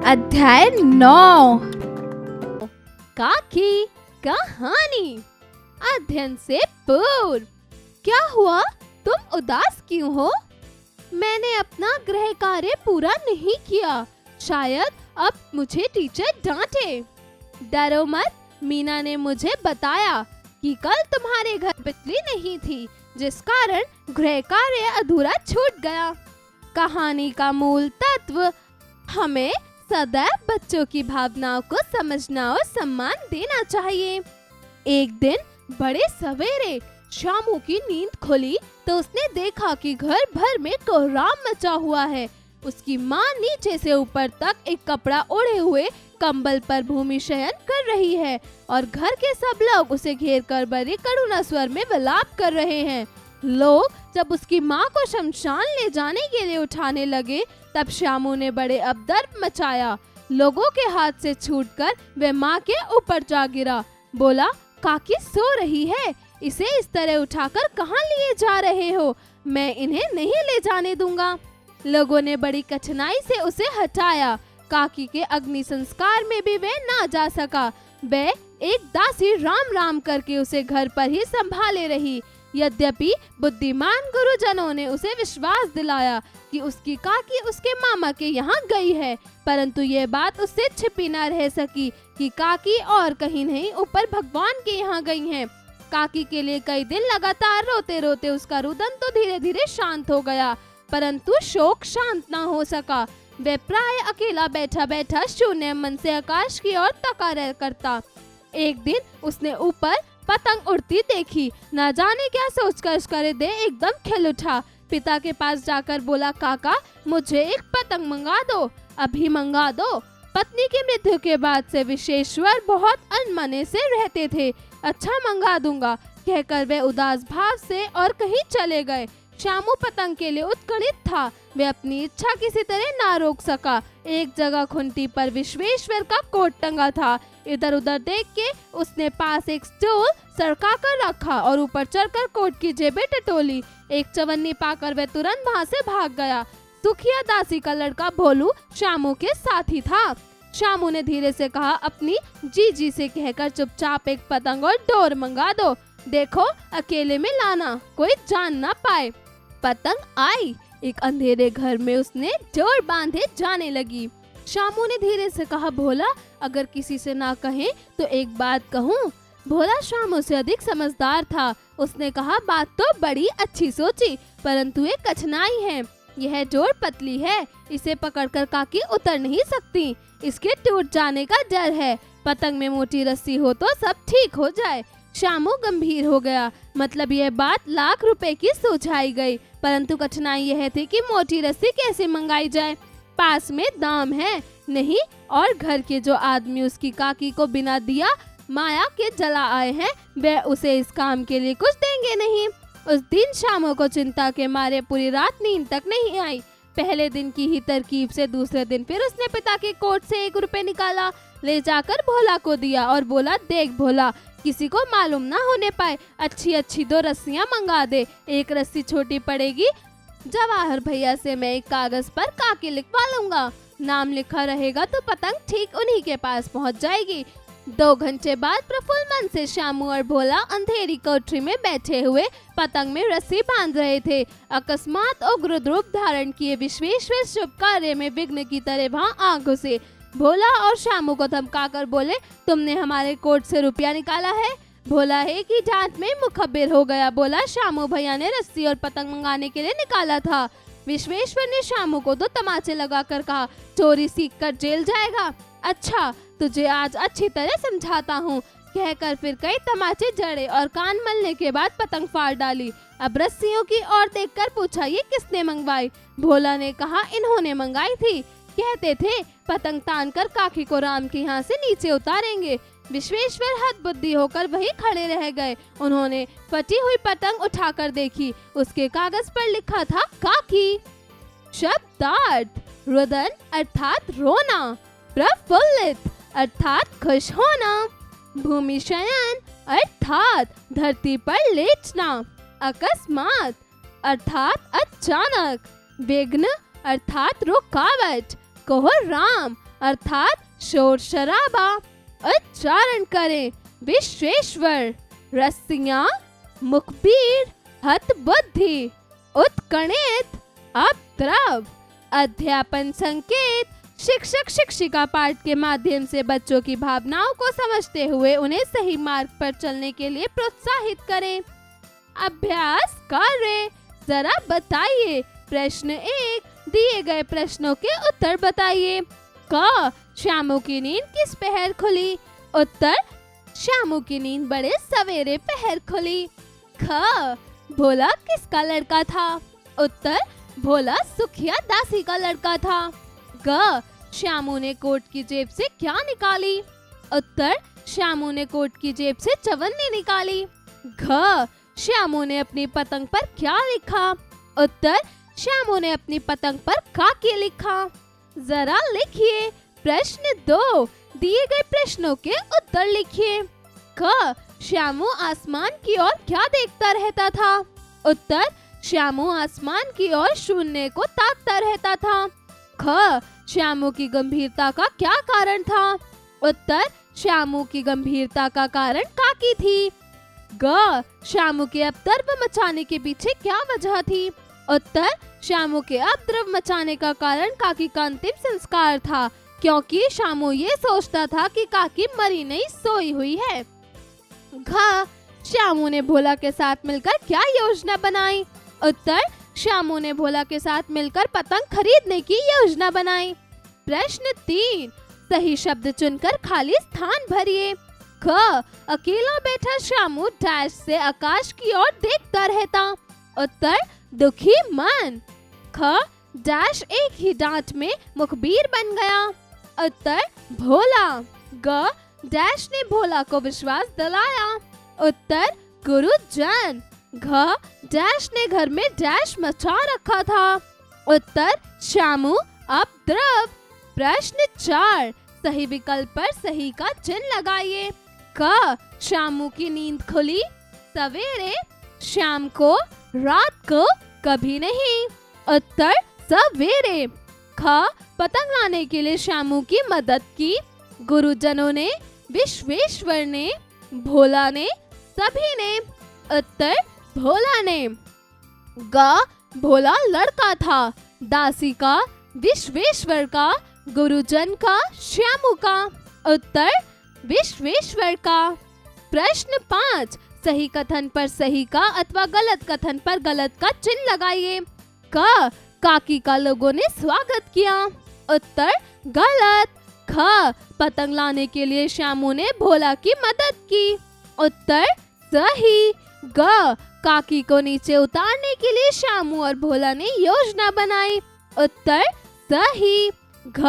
अध्याय 9 काकी कहानी। अध्ययन से पूर्व। क्या हुआ, तुम उदास क्यों हो? मैंने अपना गृह कार्य पूरा नहीं किया, शायद अब मुझे टीचर डांटे। डरो मत, मीना ने मुझे बताया कि कल तुम्हारे घर बिजली नहीं थी, जिस कारण गृह कार्य अधूरा छूट गया। कहानी का मूल तत्व, हमें सदैव बच्चों की भावनाओं को समझना और सम्मान देना चाहिए। एक दिन बड़े सवेरे शामू की नींद खुली तो उसने देखा कि घर भर में कोहराम मचा हुआ है। उसकी माँ नीचे से ऊपर तक एक कपड़ा ओढ़े हुए कंबल पर भूमि शयन कर रही है और घर के सब लोग उसे घेर कर बड़े करुणा स्वर में विलाप कर रहे हैं। लोग जब उसकी माँ को शमशान ले जाने के लिए उठाने लगे, तब शामू ने बड़े अबदर्द मचाया। लोगों के हाथ से छूटकर वह माँ के ऊपर जा गिरा। बोला, काकी सो रही है, इसे इस तरह उठाकर कहाँ लिए जा रहे हो? मैं इन्हें नहीं ले जाने दूंगा। लोगों ने बड़ी कठिनाई से उसे हटाया। काकी के अग्नि संस्कार में भी वह ना जा सका। वह एक दासी राम राम करके उसे घर पर ही संभाले रही। यद्यपि बुद्धिमान गुरुजनों ने उसे विश्वास दिलाया कि उसकी काकी उसके मामा के यहाँ गई है, परंतु यह बात उससे छिपी न रह सकी कि काकी और कहीं नहीं ऊपर भगवान के यहाँ गई हैं। काकी के लिए कई दिन लगातार रोते रोते उसका रुदन तो धीरे धीरे शांत हो गया, परंतु शोक शांत न हो सका। वह प्राय अकेला बैठा बैठा शून्य मन से आकाश की ओर तका रह करता। एक दिन उसने ऊपर पतंग उड़ती देखी। न जाने क्या सोचकर उसका हृदय एकदम खिल उठा। पिता के पास जाकर बोला, काका मुझे एक पतंग मंगा दो, अभी मंगा दो। पत्नी की मृत्यु के बाद से विश्वेश्वर बहुत अनमने से रहते थे। अच्छा मंगा दूंगा, कहकर वे उदास भाव से और कहीं चले गए। शामू पतंग के लिए उत्कंठित था। वे अपनी इच्छा किसी तरह ना रोक सका। एक जगह खुंटी पर विश्वेश्वर का कोट टंगा था। इधर उधर देख के उसने पास एक स्टूल सरका कर रखा और ऊपर चढ़कर कोट की जेबें टटोली। एक चवन्नी पाकर वह तुरंत वहां से भाग गया। सुखिया दासी का लड़का भोलू शामू के साथ ही था। शामू ने धीरे से कहा, अपनी जीजी से कहकर चुपचाप एक पतंग और डोर मंगा दो। देखो अकेले में लाना, कोई जान ना पाए। पतंग आई। एक अंधेरे घर में उसने डोर बांधे जाने लगी। शामू ने धीरे से कहा, भोला अगर किसी से ना कहे तो एक बात कहूँ। भोला शामू से अधिक समझदार था। उसने कहा, बात तो बड़ी अच्छी सोची, परंतु एक कठिनाई है। यह डोर पतली है, इसे पकड़कर काकी उतर नहीं सकती। इसके टूट जाने का डर है। पतंग में मोटी रस्सी हो तो सब ठीक हो जाए। शामू गंभीर हो गया। मतलब यह बात लाख रुपए की सुझाई गई, परंतु कठिनाई यह थी कि मोटी रस्सी कैसे मंगाई जाए। पास में दाम है नहीं, और घर के जो आदमी उसकी काकी को बिना दिया माया के जला आए हैं, वे उसे इस काम के लिए कुछ देंगे नहीं। उस दिन शामू को चिंता के मारे पूरी रात नींद तक नहीं आई। पहले दिन की ही तरकीब से दूसरे दिन फिर उसने पिता के कोट से 1 रुपए निकाला, ले जाकर भोला को दिया और बोला, देख भोला, किसी को मालूम ना होने पाए, अच्छी अच्छी 2 रस्सियां मंगा दे। एक रस्सी छोटी पड़ेगी, जवाहर भैया से मैं एक कागज पर काकी लिखवा लूंगा। नाम लिखा रहेगा तो पतंग ठीक उन्हीं के पास पहुंच जाएगी। 2 घंटे बाद प्रफुल्ल मन से शामू और भोला अंधेरी कोठरी में बैठे हुए पतंग में रस्सी बांध रहे थे। अकस्मात उग्र रूप धारण किए विश्वेश्वर शुभ कार्य में विघ्न की तरह वहां आ घुसे। भोला और शामू को धमकाकर बोले, तुमने हमारे कोट से रुपया निकाला है? भोला है कि डांट में मुखबिर हो गया। बोला, शामू भैया ने रस्सी और पतंग मंगाने के लिए निकाला था। विश्वेश्वर ने शामू को 2 तमाचे लगाकर कहा, चोरी सीख कर जेल जाएगा। अच्छा, तुझे आज अच्छी तरह समझाता हूँ, कहकर फिर कई तमाचे जड़े और कान मलने के बाद पतंग फाड़ डाली। अब रस्सियों की ओर देखकर पूछा, ये किसने मंगवाई? भोला ने कहा, इन्होंने मंगाई थी। कहते थे पतंग तानकर काकी को राम के यहाँ से नीचे उतारेंगे। विश्वेश्वर हद बुद्धि होकर वही खड़े रह गए। उन्होंने फटी हुई पतंग उठाकर देखी। उसके कागज पर लिखा था, काकी। शब्दार्थ, रुदन अर्थात रोना, प्रफुल्लित अर्थात खुश होना, भूमि शयन अर्थात धरती पर लेटना, अकस्मात अर्थात अचानक, विघ्न अर्थात रुकावट, कोहराम अर्थात शोर शराबा। उच्चारण करें। विश्वेश्वर, रस्सियां, मुखबिर, हतबुद्धि, उत्कणित, उपद्रव। अध्यापन संकेत। शिक्षक शिक्षिका पाठ के माध्यम से बच्चों की भावनाओं को समझते हुए उन्हें सही मार्ग पर चलने के लिए प्रोत्साहित करें। अभ्यास कार्य। जरा बताइए। प्रश्न 1, दिए गए प्रश्नों के उत्तर बताइए। क, श्यामू की नींद किस पहर खुली? उत्तर, श्यामू की नींद बड़े सवेरे पहर खुली। ख, भोला किसका लड़का था? उत्तर, भोला सुखिया दासी का लड़का था। ग, श्यामू ने कोट की जेब से क्या निकाली? उत्तर, श्यामू ने कोट की जेब से चवन्नी निकाली। घ, श्यामू ने अपनी पतंग पर क्या लिखा? उत्तर, श्यामू ने अपनी पतंग पर काकी लिखा। जरा लिखिए। प्रश्न 2, दिए गए प्रश्नों के उत्तर लिखिए। क, श्यामू आसमान की ओर क्या देखता रहता था? उत्तर, श्यामू आसमान की ओर शून्य को ताकता रहता था। ख, श्यामू की गंभीरता का क्या कारण था? उत्तर, श्यामू की गंभीरता का कारण काकी थी। ग, श्यामू के उपद्रव मचाने के पीछे क्या वजह थी? उत्तर, श्यामू के उपद्रव मचाने का कारण काकी का अंतिम संस्कार था, क्योंकि श्यामू ये सोचता था कि काकी मरी नहीं सोई हुई है। घ, श्यामू ने भोला के साथ मिलकर क्या योजना बनाई? उत्तर, श्यामू ने भोला के साथ मिलकर पतंग खरीदने की योजना बनाई। प्रश्न 3, सही शब्द चुनकर खाली स्थान भरिए। ख, अकेला बैठा श्यामू डैश से आकाश की ओर देखता रहता। उत्तर, दुखी मन। ख, डैश एक ही डांट में मुखबिर बन गया। उत्तर, भोला। ग, डैश ने भोला को विश्वास दिलाया। उत्तर, गुरुजन। घ, डैश ने घर में डैश मचा रखा था। उत्तर, श्यामू उपद्रव। प्रश्न 4, सही विकल्प पर सही का चिन्ह लगाइए। क, श्यामू की नींद खुली सवेरे, शाम को, रात को, कभी नहीं। उत्तर, सवेरे। ख, पतंग लाने के लिए श्यामू की मदद की। गुरुजनों ने, विश्वेश्वर ने, भोला ने, सभी ने। उत्तर, भोला ने। ग, भोला लड़का था। दासी का, विश्वेश्वर का, गुरुजन का, श्यामू का। उत्तर, विश्वेश्वर का। प्रश्न 5, सही कथन पर सही का अथवा गलत कथन पर गलत का चिन्ह लगाइए। क, काकी का लोगों ने स्वागत किया। उत्तर, गलत। ख, पतंग लाने के लिए श्यामू ने भोला की मदद की। उत्तर, सही। ग, काकी को नीचे उतारने के लिए श्यामू और भोला ने योजना बनाई। उत्तर, सही। घ,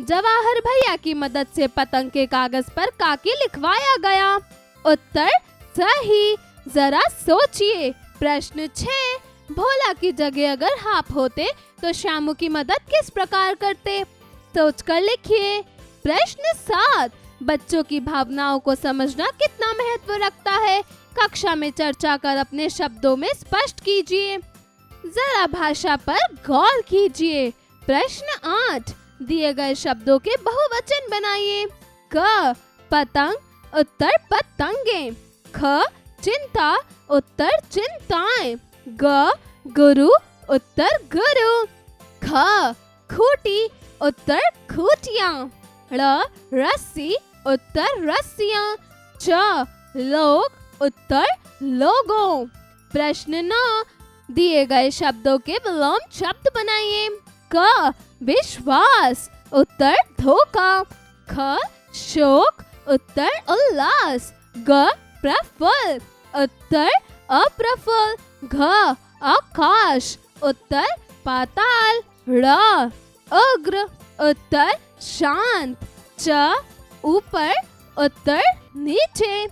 जवाहर भैया की मदद से पतंग के कागज पर काकी लिखवाया गया। उत्तर, सही। जरा सोचिए। प्रश्न 6, भोला की जगह अगर आप होते तो श्यामू की मदद किस प्रकार करते? सोचकर लिखिए। प्रश्न 7, बच्चों की भावनाओं को समझना कितना महत्व रखता है? कक्षा में चर्चा कर अपने शब्दों में स्पष्ट कीजिए। जरा भाषा पर गौर कीजिए। प्रश्न 8, दिए गए शब्दों के बहुवचन बनाइए। क, पतंग, उत्तर, पतंगे। ख, चिंता, उत्तर, चिंताएं। ग, गुरु, उत्तर, गुरु। ख, खूटी, उत्तर, खूटियां। ड़, रस्सी, उत्तर, रस्सियां। च, लोग, उत्तर, लोगों। प्रश्न 9, दिए गए शब्दों के विलोम शब्द बनाइए। क, विश्वास, उत्तर, धोखा। ख, शोक, उत्तर, उल्लास। ग, प्रफुल्ल, उत्तर, अप्रफुल्ल। घ, आकाश, उत्तर, पाताल। ड़, उग्र, उत्तर, शांत। च, ऊपर, उत्तर, नीचे।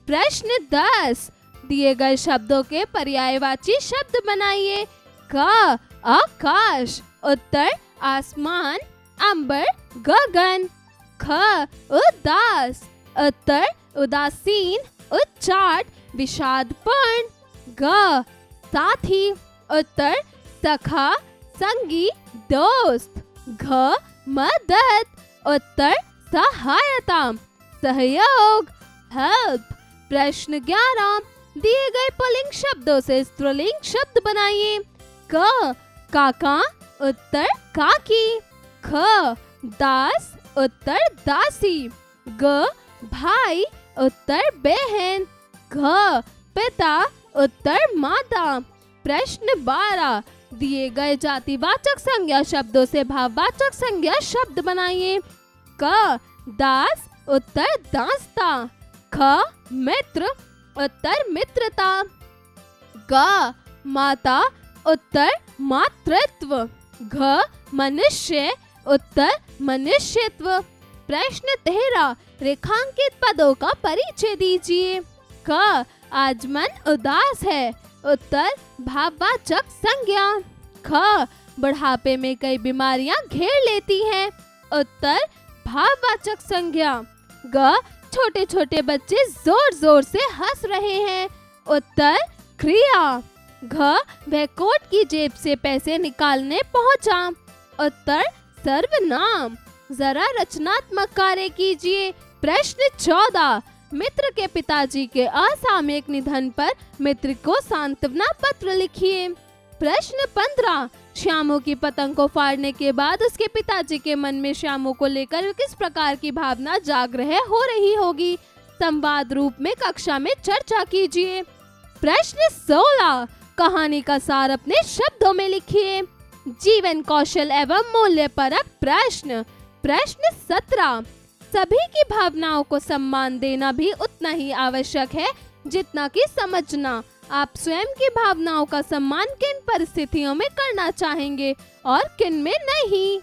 प्रश्न 10, दिए गए शब्दों के पर्यायवाची शब्द बनाइए। क, आकाश, उत्तर, आसमान, अंबर, गगन। ख, उदास, उत्तर, उदासीन, उच्चाट, विषादपूर्ण। ग, साथी, उत्तर, सखा, संगी, दोस्त। घ, मदद, उत्तर सहायता, सहयोग, हेल्प। प्रश्न 11, दिए गए पुल्लिंग शब्दों से स्त्रीलिंग शब्द बनाइए। क काका, उत्तर काकी। ख दास, उत्तर दासी। ग भाई, उत्तर बहन। घ पिता, उत्तर माता। प्रश्न 12, दिए गए जातिवाचक संज्ञा शब्दों से भाववाचक संज्ञा शब्द बनाइए। क दास, उत्तर दासता। ख मित्र, उत्तर मित्रता। ग माता, उत्तर मातृत्व। घ मनुष्य, उत्तर मनुष्यत्व। प्रश्न 13, रेखांकित पदों का परिचय दीजिए। क आज मन उदास है, उत्तर भाववाचक संज्ञा। ख बुढ़ापे में कई बीमारियां घेर लेती हैं, उत्तर भाववाचक संज्ञा। ग छोटे छोटे बच्चे जोर जोर से हंस रहे हैं, उत्तर क्रिया। घ वह कोट की जेब से पैसे निकालने पहुंचा, उत्तर सर्वनाम। जरा रचनात्मक कार्य कीजिए। प्रश्न 14, मित्र के पिताजी के असामयिक निधन पर मित्र को सांत्वना पत्र लिखिए। प्रश्न 15, श्यामू की पतंग को फाड़ने के बाद उसके पिताजी के मन में श्यामू को लेकर किस प्रकार की भावना जागृत हो रही होगी? संवाद रूप में कक्षा में चर्चा कीजिए। प्रश्न 16, कहानी का सार अपने शब्दों में लिखिए। जीवन कौशल एवं मूल्य परक प्रश्न। प्रश्न 17, सभी की भावनाओं को सम्मान देना भी उतना ही आवश्यक है जितना कि समझना। आप स्वयं की भावनाओं का सम्मान किन परिस्थितियों में करना चाहेंगे और किन में नहीं?